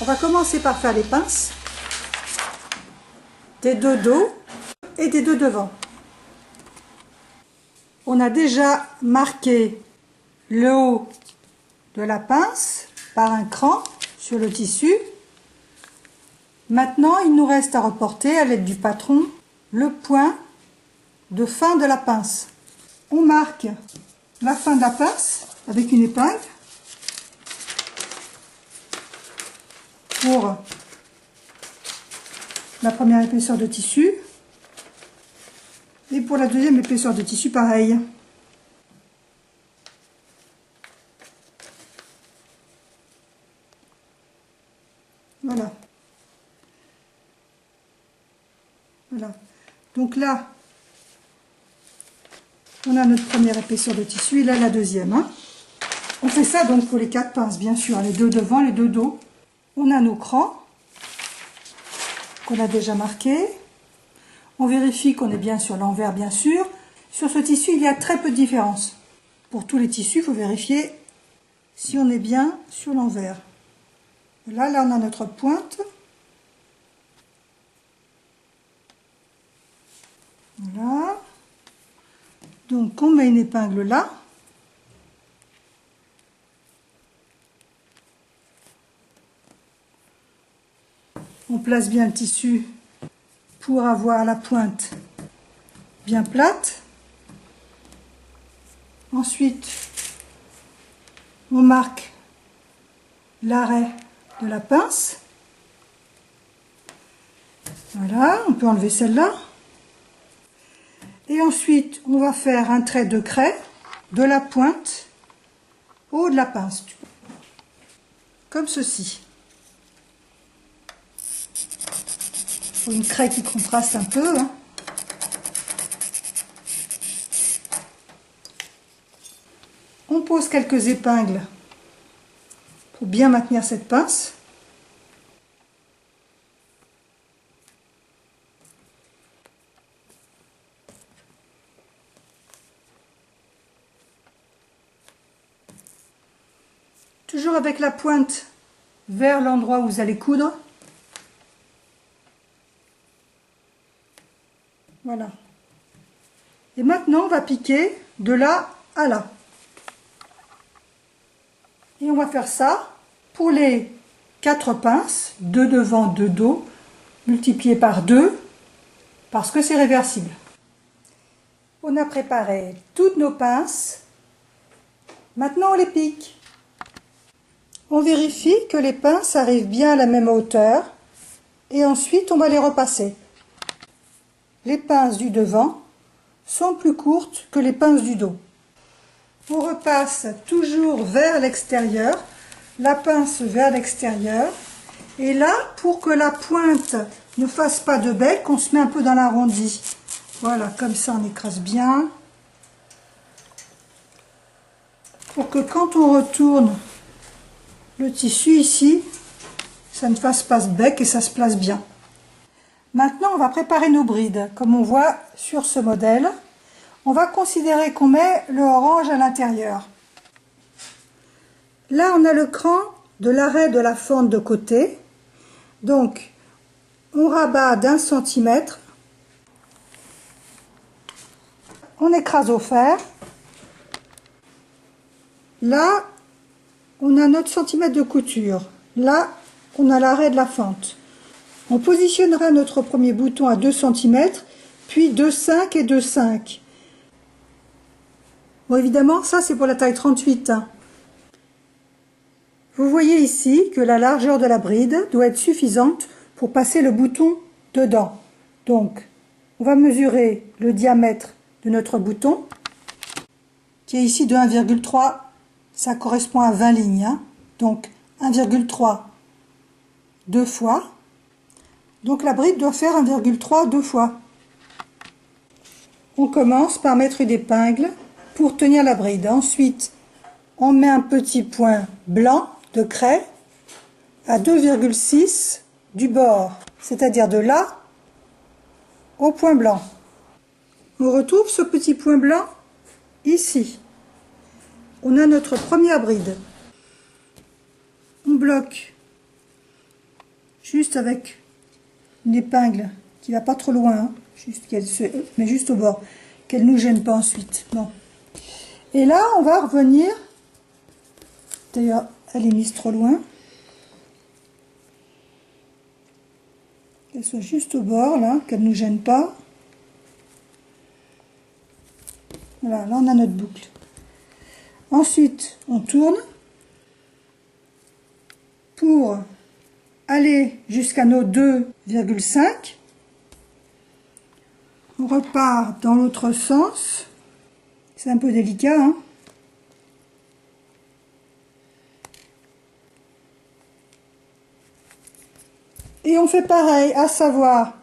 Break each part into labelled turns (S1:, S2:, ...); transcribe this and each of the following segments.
S1: On va commencer par faire les pinces des deux dos et des deux devants. On a déjà marqué le haut de la pince par un cran sur le tissu. Maintenant, il nous reste à reporter à l'aide du patron le point de fin de la pince. On marque la fin de la pince avec une épingle pour la première épaisseur de tissu et pour la deuxième épaisseur de tissu pareil. Voilà. Voilà. Donc là, on a notre première épaisseur de tissu et là la deuxième. Hein. On fait ça donc pour les 4 pinces, bien sûr, les deux devant, les deux dos. On a nos crans qu'on a déjà marqués. On vérifie qu'on est bien sur l'envers, bien sûr. Sur ce tissu, il y a très peu de différence. Pour tous les tissus, il faut vérifier si on est bien sur l'envers. Là, on a notre pointe. Voilà. Donc, on met une épingle là. On place bien le tissu pour avoir la pointe bien plate. Ensuite, on marque l'arrêt de la pince. Voilà, on peut enlever celle-là. Et ensuite, on va faire un trait de craie de la pointe au haut de la pince. Comme ceci. Il faut une craie qui contraste un peu. Hein. On pose quelques épingles pour bien maintenir cette pince. Toujours avec la pointe vers l'endroit où vous allez coudre. Voilà. Et maintenant, on va piquer de là à là. Et on va faire ça pour les 4 pinces, 2 devant, 2 dos, multiplié par 2, parce que c'est réversible. On a préparé toutes nos pinces. Maintenant, on les pique. On vérifie que les pinces arrivent bien à la même hauteur et ensuite on va les repasser. Les pinces du devant sont plus courtes que les pinces du dos. On repasse toujours vers l'extérieur, la pince vers l'extérieur. Et là, pour que la pointe ne fasse pas de bec, on se met un peu dans l'arrondi. Voilà, comme ça on écrase bien. Pour que quand on retourne le tissu ici, ça ne fasse pas ce bec et ça se place bien. Maintenant, on va préparer nos brides. Comme on voit sur ce modèle, on va considérer qu'on met le orange à l'intérieur. Là, on a le cran de l'arrêt de la fente de côté. Donc, on rabat d'1 centimètre. On écrase au fer. Là, on a notre centimètre de couture. Là, on a l'arrêt de la fente. On positionnera notre premier bouton à 2 cm, puis 2,5 et 2,5. Bon, évidemment, ça c'est pour la taille 38. Hein. Vous voyez ici que la largeur de la bride doit être suffisante pour passer le bouton dedans. Donc, on va mesurer le diamètre de notre bouton, qui est ici de 1,3. Ça correspond à 20 lignes. Hein. Donc, 1,3 2 fois. Donc la bride doit faire 1,3 2 fois. On commence par mettre une épingle pour tenir la bride. Ensuite, on met un petit point blanc de craie à 2,6 du bord, c'est-à-dire de là au point blanc. On retrouve ce petit point blanc ici. On a notre première bride. On bloque juste avec une épingle qui va pas trop loin, hein, mais juste au bord, qu'elle nous gêne pas ensuite. Bon. Et là, on va revenir. D'ailleurs, elle est mise trop loin. Qu'elle soit juste au bord, là, qu'elle ne nous gêne pas. Voilà, là on a notre boucle. Ensuite, on tourne pour aller jusqu'à nos 2,5. On repart dans l'autre sens. C'est un peu délicat, hein. Et on fait pareil, à savoir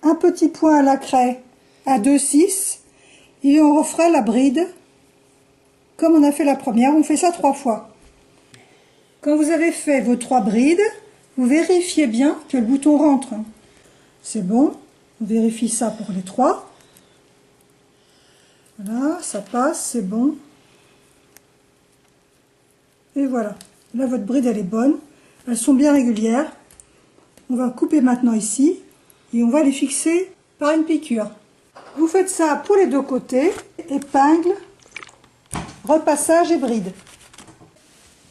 S1: un petit point à la craie à 2,6 et on refera la bride comme on a fait la première. On fait ça 3 fois. Quand vous avez fait vos 3 brides, vous vérifiez bien que le bouton rentre. C'est bon, on vérifie ça pour les 3. Voilà, ça passe, c'est bon. Et voilà, là votre bride elle est bonne, elles sont bien régulières. On va couper maintenant ici et on va les fixer par une piqûre. Vous faites ça pour les deux côtés, épingle, repassage et bride.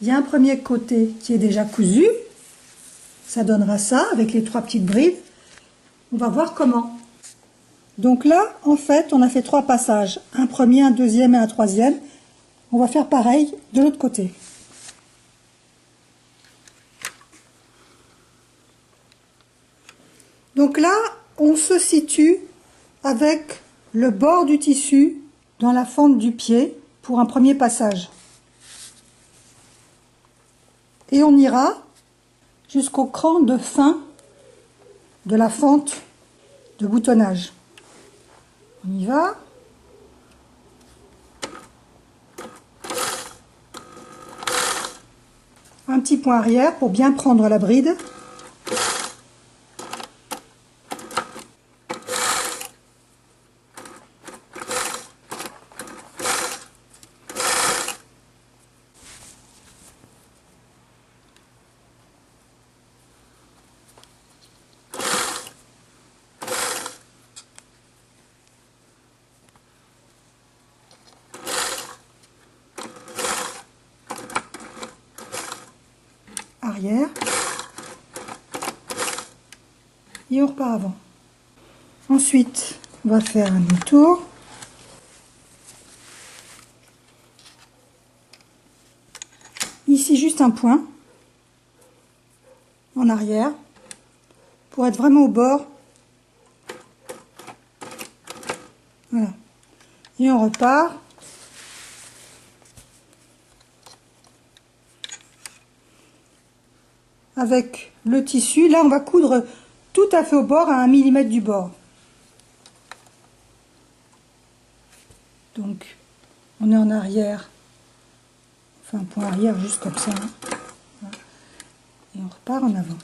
S1: Il y a un premier côté qui est déjà cousu, ça donnera ça avec les 3 petites brides. On va voir comment. Donc là, en fait, on a fait 3 passages, un premier, un deuxième et un troisième. On va faire pareil de l'autre côté. Donc là, on se situe avec le bord du tissu dans la fente du pied pour un premier passage. Et on ira jusqu'au cran de fin de la fente de boutonnage. On y va. Un petit point arrière pour bien prendre la bride. Arrière et on repart avant. Ensuite, on va faire un demi-tour. Ici, juste un point en arrière pour être vraiment au bord. Voilà. Et on repart. Avec le tissu, là on va coudre tout à fait au bord, à 1 mm du bord. Donc on est en arrière, on fait un point arrière juste comme ça, hein. Voilà. Et on repart en avant.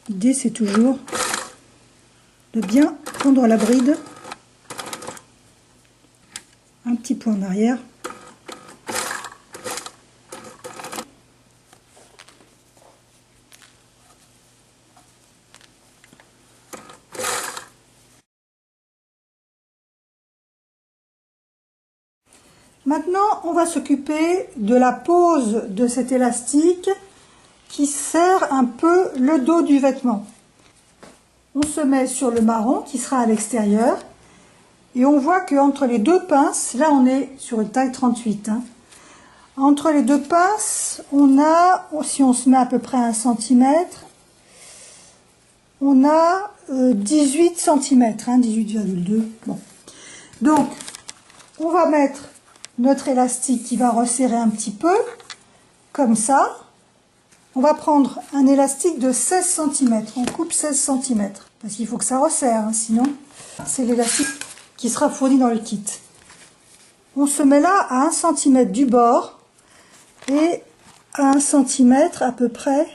S1: L'idée c'est toujours de bien prendre la bride, un petit point en arrière. Maintenant, on va s'occuper de la pose de cet élastique qui serre un peu le dos du vêtement. On se met sur le marron qui sera à l'extérieur et on voit qu'entre les 2 pinces, là on est sur une taille 38, hein, entre les 2 pinces, on a, si on se met à peu près à 1 cm, on a 18 cm, hein, 18,2. Bon. Donc, on va mettre notre élastique qui va resserrer un petit peu, comme ça. On va prendre un élastique de 16 cm. On coupe 16 cm, parce qu'il faut que ça resserre, hein, sinon c'est l'élastique qui sera fourni dans le kit. On se met là à 1 cm du bord et à 1 cm à peu près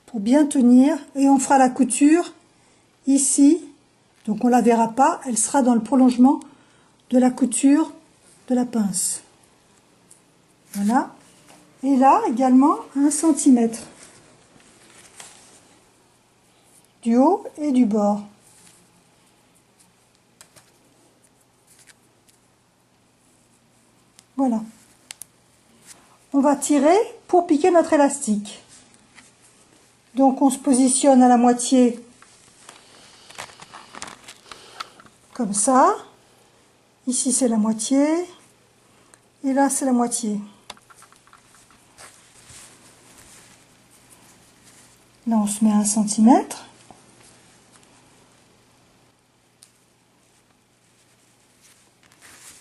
S1: pour bien tenir. Et on fera la couture ici. Donc on ne la verra pas, elle sera dans le prolongement de la couture de la pince. Voilà. Et là également 1 cm du haut et du bord. Voilà. On va tirer pour piquer notre élastique. Donc on se positionne à la moitié comme ça. Ici c'est la moitié et là c'est la moitié. Là on se met à 1 cm.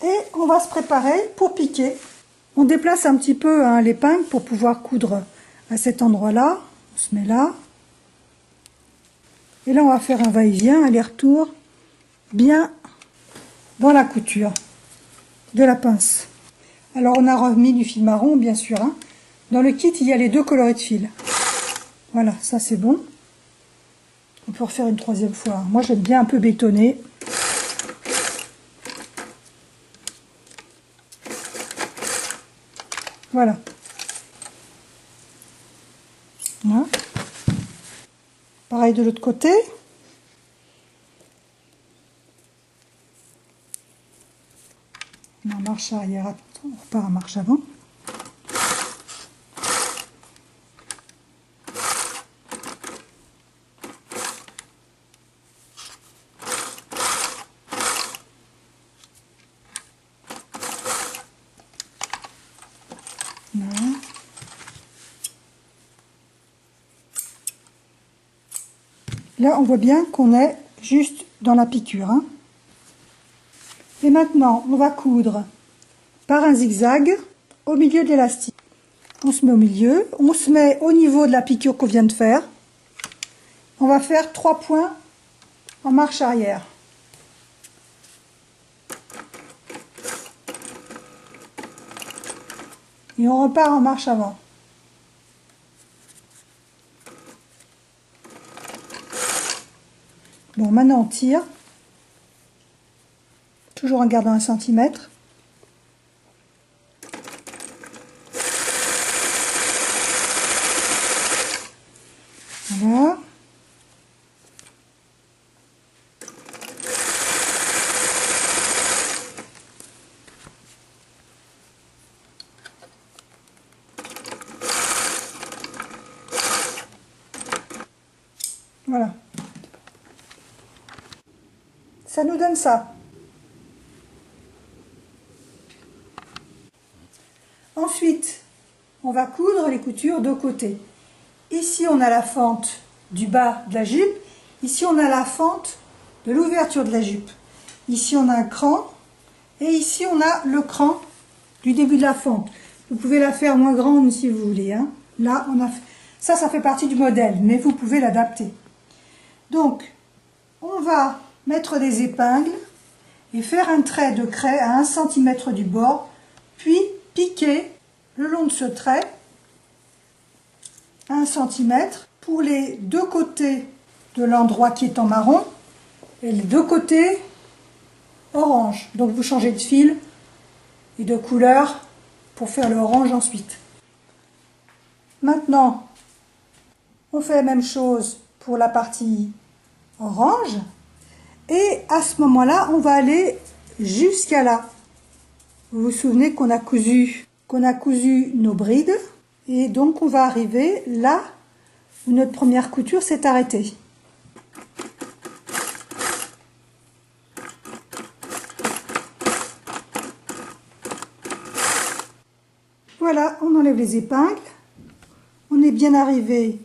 S1: Et on va se préparer pour piquer. On déplace un petit peu l'épingle pour pouvoir coudre à cet endroit-là. On se met là. Et là on va faire un va-et-vient, aller-retour, bien dans la couture de la pince. Alors on a remis du fil marron bien sûr. Dans le kit il y a les 2 coloris de fil. Voilà, ça c'est bon. On peut refaire une 3e fois. Moi j'aime bien un peu bétonner. Voilà. Voilà. Pareil de l'autre côté. On marche arrière, attention, on repart en marche avant. Voilà. Là, on voit bien qu'on est juste dans la piqûre. Et maintenant, on va coudre par un zigzag au milieu de l'élastique. On se met au milieu, on se met au niveau de la piqûre qu'on vient de faire. On va faire 3 points en marche arrière. Et on repart en marche avant. Bon, maintenant on tire, toujours en gardant 1 cm. Voilà. Voilà. Ça nous donne ça. Ensuite, on va coudre les coutures de côté. Ici, on a la fente du bas de la jupe. Ici, on a la fente de l'ouverture de la jupe. Ici, on a un cran. Et ici, on a le cran du début de la fente. Vous pouvez la faire moins grande si vous voulez. Là, on a fait... ça fait partie du modèle, mais vous pouvez l'adapter. Donc, on va mettre des épingles et faire un trait de craie à 1 cm du bord, puis piquer le long de ce trait 1 cm pour les 2 côtés de l'endroit qui est en marron et les 2 côtés orange. Donc vous changez de fil et de couleur pour faire le orange ensuite. Maintenant, on fait la même chose pour la partie orange. Et à ce moment-là, on va aller jusqu'à là. Vous vous souvenez qu'on a cousu nos brides. Et donc, on va arriver là où notre première couture s'est arrêtée. Voilà, on enlève les épingles. On est bien arrivé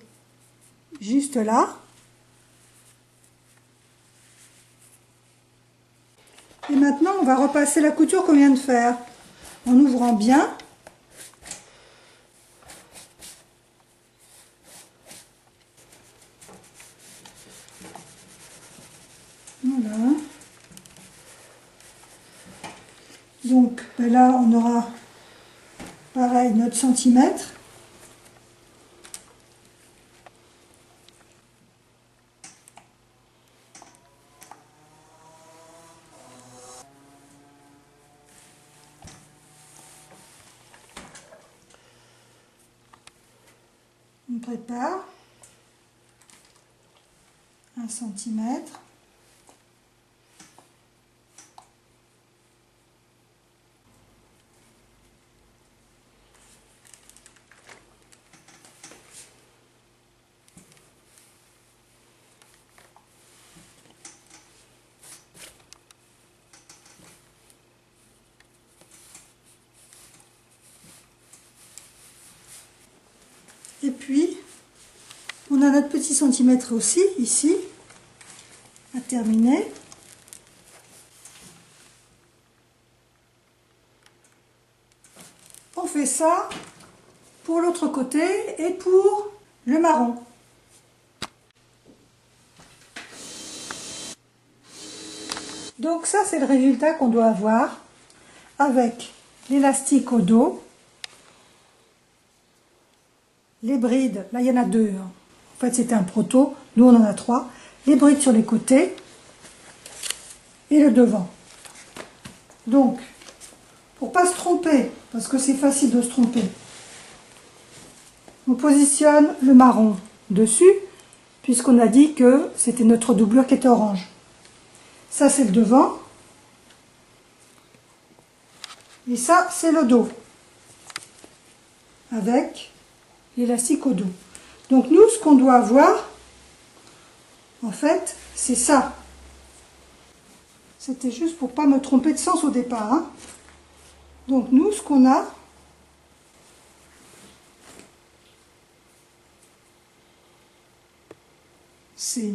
S1: juste là. Et maintenant, on va repasser la couture qu'on vient de faire en ouvrant bien. Voilà. Donc là, on aura pareil notre centimètre. On prépare 1 centimètre. Et puis, on a notre petit centimètre aussi, ici, à terminer. On fait ça pour l'autre côté et pour le marron. Donc ça, c'est le résultat qu'on doit avoir avec l'élastique au dos. Les brides, là il y en a 2, hein. En fait c'était un proto, nous on en a 3. Les brides sur les côtés et le devant. Donc, pour pas se tromper, parce que c'est facile de se tromper, on positionne le marron dessus, puisqu'on a dit que c'était notre doublure qui était orange. Ça c'est le devant, et ça c'est le dos, avec l'élastique au dos. Donc nous, ce qu'on doit avoir, en fait, c'est ça. C'était juste pour pas me tromper de sens au départ, hein. Donc nous, ce qu'on a, c'est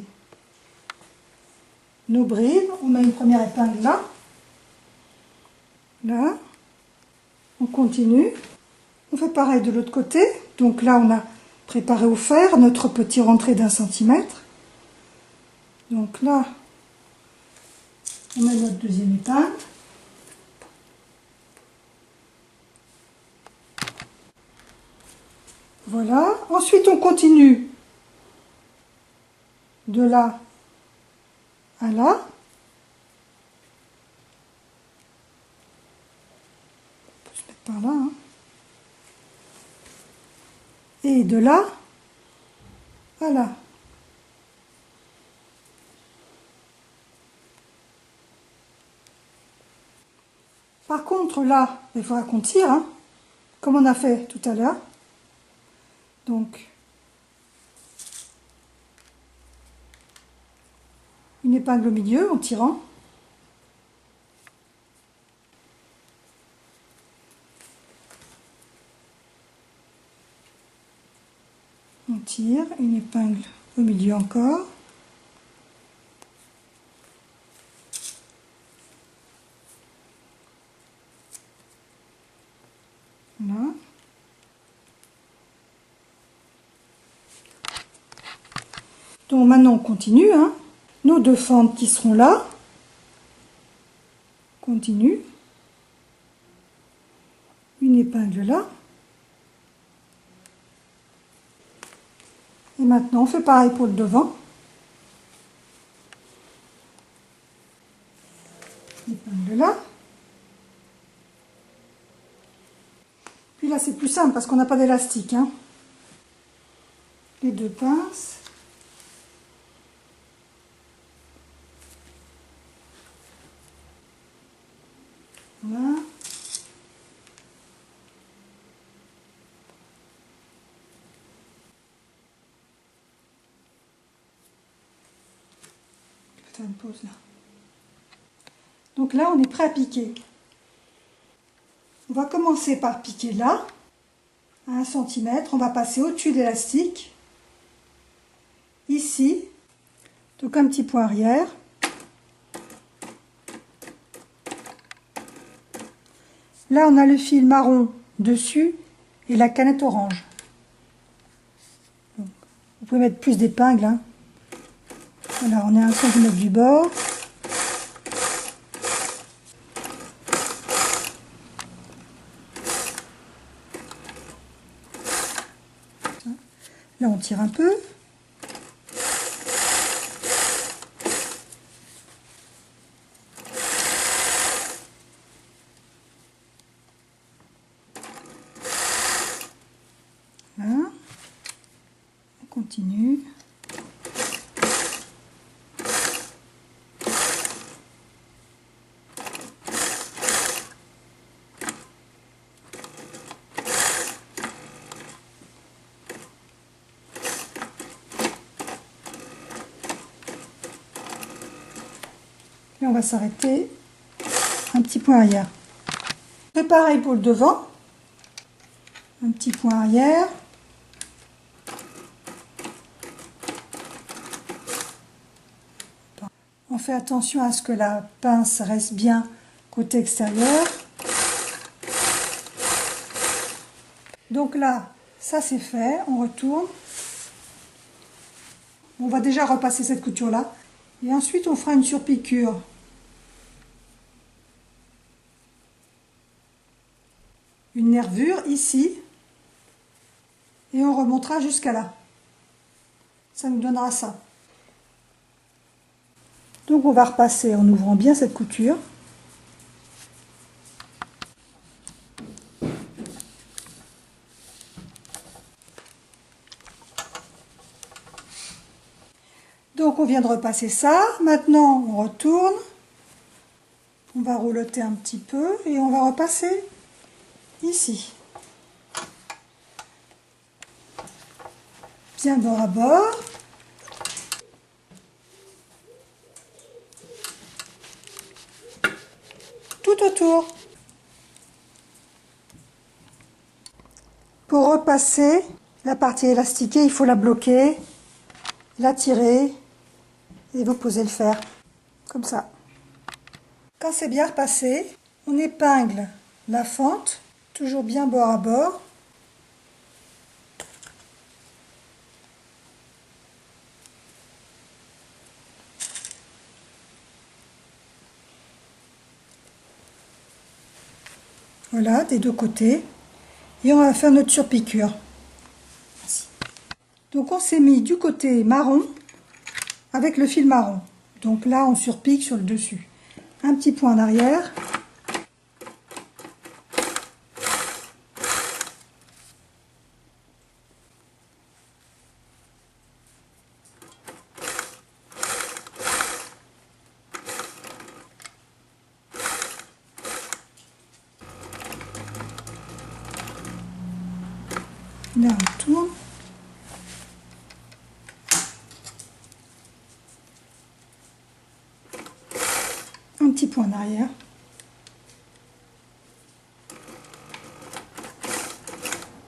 S1: nos brides. On met une première épingle là. Là. On continue. On fait pareil de l'autre côté. Donc là, on a préparé au fer notre petit rentré d'1 centimètre. Donc là, on met notre deuxième épingle. Voilà. Ensuite, on continue de là à là. On peut se mettre par là, hein. Et de là à là. Par contre, là, il faudra qu'on tire, hein, comme on a fait tout à l'heure. Donc, une épingle au milieu en tirant. On tire, une épingle au milieu encore. Voilà. Donc maintenant on continue, hein. Nos 2 fentes qui seront là. Continue. Une épingle là. Et maintenant on fait pareil pour le devant. Épingle là. Puis là c'est plus simple parce qu'on n'a pas d'élastique, hein. Les 2 pinces. Voilà. Je vais faire une pause là. Donc là, on est prêt à piquer. On va commencer par piquer là, à 1 centimètre. On va passer au-dessus de l'élastique. Ici, donc un petit point arrière. Là, on a le fil marron dessus et la canette orange. Donc, vous pouvez mettre plus d'épingles, hein. Voilà, on est à 1 centimètre du bord. Là, on tire un peu. Voilà. continue. Et on va s'arrêter un petit point arrière. C'est pareil pour le devant. Un petit point arrière. On fait attention à ce que la pince reste bien côté extérieur. Donc là, ça c'est fait. On retourne. On va déjà repasser cette couture-là. Et ensuite, on fera une surpiqûre. Une nervure ici. Et on remontera jusqu'à là. Ça nous donnera ça. Donc on va repasser en ouvrant bien cette couture. Donc on vient de repasser ça. Maintenant on retourne. On va rouloter un petit peu et on va repasser ici. Bien bord à bord. Tout autour. Pour repasser la partie élastiquée, il faut la bloquer, la tirer et vous posez le fer, comme ça. Quand c'est bien repassé, on épingle la fente, toujours bien bord à bord. Voilà, des deux côtés. Et on va faire notre surpiqûre. Donc on s'est mis du côté marron avec le fil marron. Donc là, on surpique sur le dessus. Un petit point en arrière. Là, on tourne. Un petit point en arrière.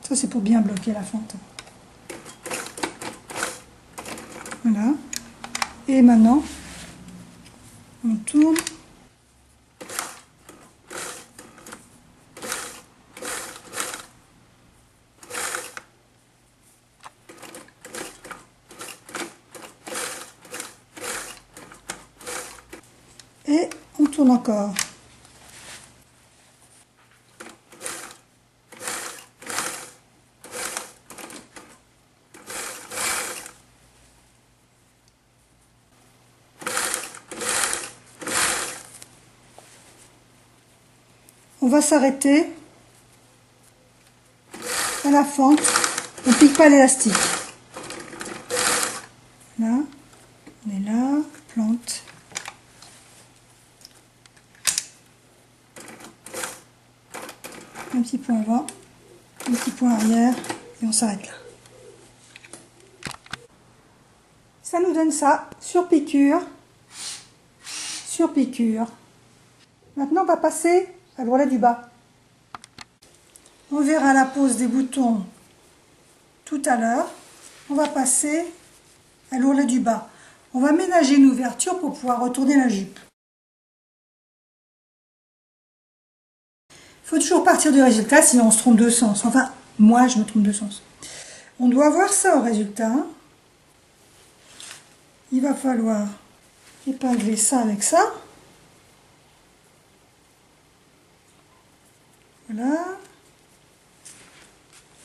S1: Ça, c'est pour bien bloquer la fente. Voilà. Et maintenant, on tourne. Et on tourne encore. On va s'arrêter à la fente. On ne pique pas l'élastique. Là, on est là, plante. Un petit point avant, un petit point arrière et on s'arrête là. Ça nous donne ça, surpiqûre, surpiqûre. Maintenant on va passer à l'ourlet du bas. On verra la pose des boutons tout à l'heure. On va passer à l'ourlet du bas. On va ménager une ouverture pour pouvoir retourner la jupe. Il faut toujours partir du résultat, sinon on se trompe de sens. Enfin, moi je me trompe de sens. On doit voir ça au résultat. Il va falloir épingler ça avec ça. Voilà.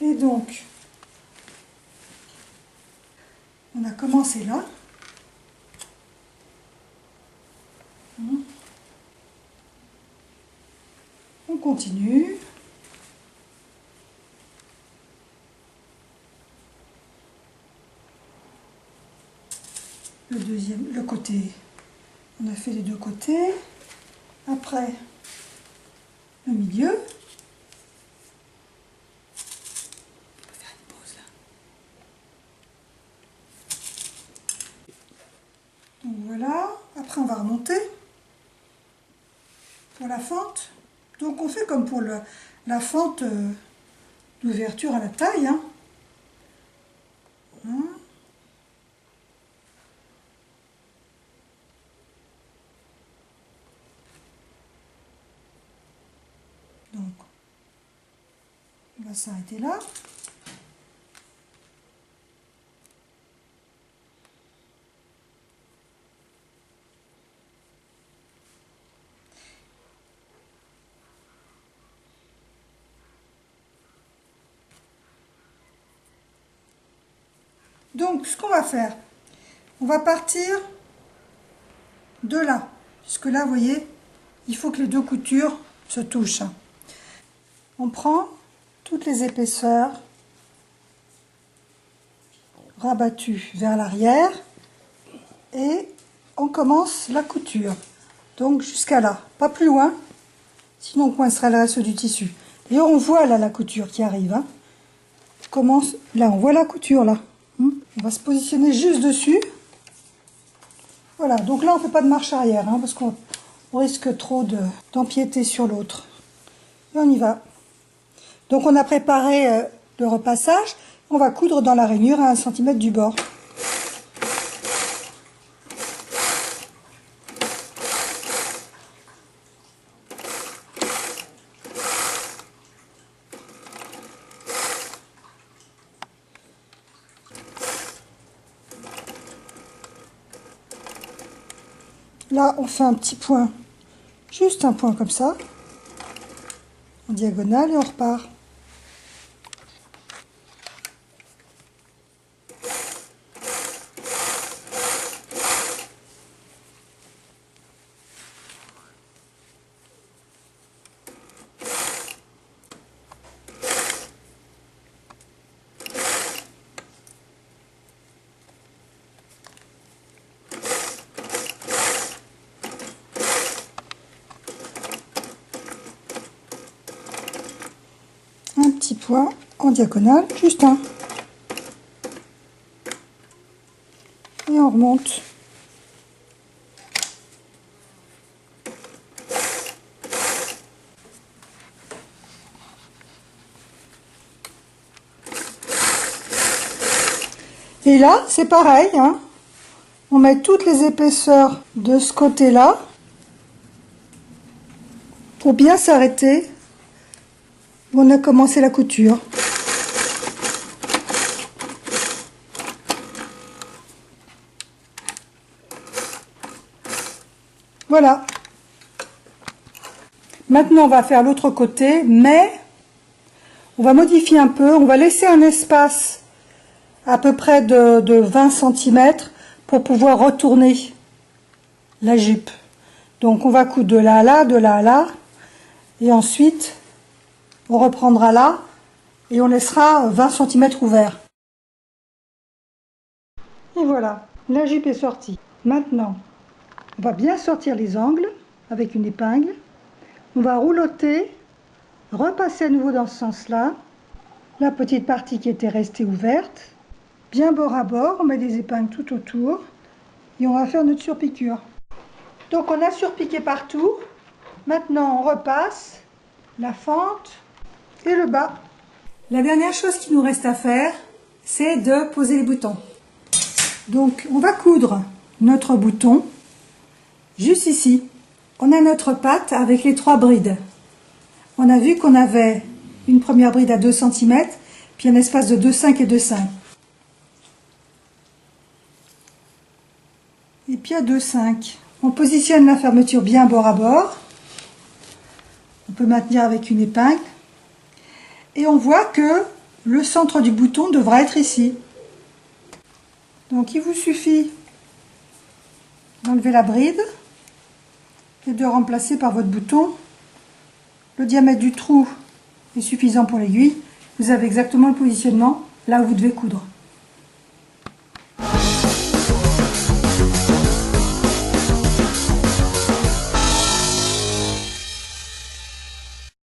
S1: Et donc, on a commencé là. On continue. le côté. On a fait les deux côtés. Après, le milieu. On peut faire une pause là. Donc voilà. Après, on va remonter pour la fente. Donc on fait comme pour la fente d'ouverture à la taille. Hein. Donc, on va s'arrêter là. Donc, ce qu'on va faire, on va partir de là. Puisque là, vous voyez, il faut que les deux coutures se touchent. On prend toutes les épaisseurs rabattues vers l'arrière et on commence la couture. Donc, jusqu'à là, pas plus loin, sinon on coincerait le reste du tissu. Et on voit là la couture qui arrive. Hein. Commence, là, on voit la couture là. On va se positionner juste dessus. Voilà, donc là on ne fait pas de marche arrière, hein, parce qu'on risque trop d'empiéter sur l'autre. Et on y va. Donc on a préparé le repassage. On va coudre dans la rainure à 1 cm du bord. Là, on fait un petit point, juste un point comme ça, en diagonale, et on repart. Un petit point en diagonale, juste un. Et on remonte. Et là, c'est pareil, hein. On met toutes les épaisseurs de ce côté-là pour bien s'arrêter où on a commencé la couture. Voilà. Maintenant, on va faire l'autre côté, mais on va modifier un peu. On va laisser un espace à peu près de 20 cm pour pouvoir retourner la jupe. Donc, on va coudre de là à là, de là à là. Et ensuite, on reprendra là et on laissera 20 cm ouverts. Et voilà, la jupe est sortie. Maintenant, on va bien sortir les angles avec une épingle. On va roulotter, repasser à nouveau dans ce sens-là. La petite partie qui était restée ouverte. Bien bord à bord, on met des épingles tout autour. Et on va faire notre surpiqûre. Donc on a surpiqué partout. Maintenant on repasse la fente et le bas. La dernière chose qui nous reste à faire, c'est de poser les boutons. Donc on va coudre notre bouton juste ici. On a notre patte avec les 3 brides. On a vu qu'on avait une première bride à 2 cm, puis un espace de 2,5 et 2,5. Et puis à 2,5. On positionne la fermeture bien bord à bord. On peut maintenir avec une épingle. Et on voit que le centre du bouton devra être ici. Donc il vous suffit d'enlever la bride et de remplacer par votre bouton. Le diamètre du trou est suffisant pour l'aiguille. Vous avez exactement le positionnement là où vous devez coudre.